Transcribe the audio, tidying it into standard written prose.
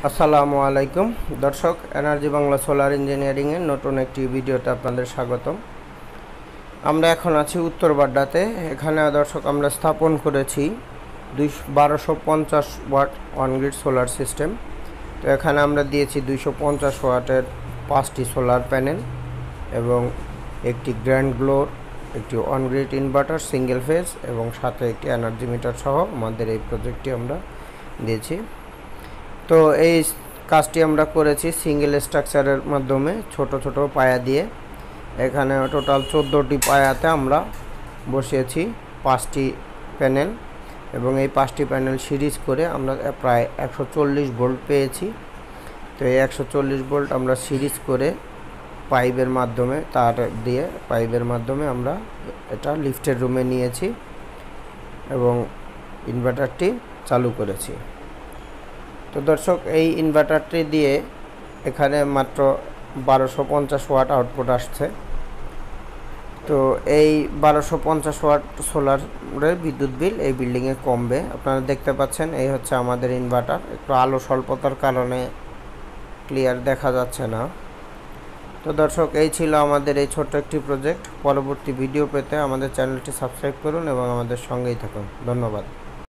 আসসালামু আলাইকুম দর্শক, এনার্জি বাংলা সোলার ইঞ্জিনিয়ারিং এর নতুন একটি ভিডিওতে আপনাদের স্বাগতম। আমরা এখন আছি উত্তর বাড্ডাতে। এখানে দর্শক আমরা স্থাপন করেছি 1250 watt on grid solar system. তো এখানে আমরা দিয়েছি 250 ওয়াটের 5টি সোলার প্যানেল এবং একটি গ্র্যান্ড গ্লোর, একটি on grid inverter single phase এবং সাথে একটি এনার্জি মিটার সহ আমাদের এই প্রজেক্টটি আমরা দিয়েছি। তো এই কাজটি আমরা করেছি সিঙ্গেল স্ট্রাকচারের মাধ্যমে, ছোট ছোট পায়া দিয়ে। এখানে টোটাল 14টি পায়াতে আমরা বসিয়েছি 5টি প্যানেল এবং এই 5টি প্যানেল সিরিজ করে আমরা প্রায় 140 ভোল্ট পেয়েছি। তো এই 140 ভোল্ট আমরা সিরিজ করে পাইপের মাধ্যমে, তার দিয়ে পাইপের মাধ্যমে আমরা এটা লিফটের রুমে নিয়েছি এবং ইনভার্টারটি চালু করেছি। তো দর্শক, এই ইনভার্টারটি দিয়ে এখানে মাত্র 1250 ওয়াট আউটপুট আসছে। তো এই 1250 ওয়াট সোলারের বিদ্যুৎ বিল এই বিল্ডিংয়ে কমবে। আপনারা দেখতে পাচ্ছেন, এই হচ্ছে আমাদের ইনভার্টার। একটু আলো স্বল্পতার কারণে ক্লিয়ার দেখা যাচ্ছে না। তো দর্শক, এই ছিল আমাদের এই ছোট্ট একটি প্রজেক্ট। পরবর্তী ভিডিও পেতে আমাদের চ্যানেলটি সাবস্ক্রাইব করুন এবং আমাদের সঙ্গেই থাকুন। ধন্যবাদ।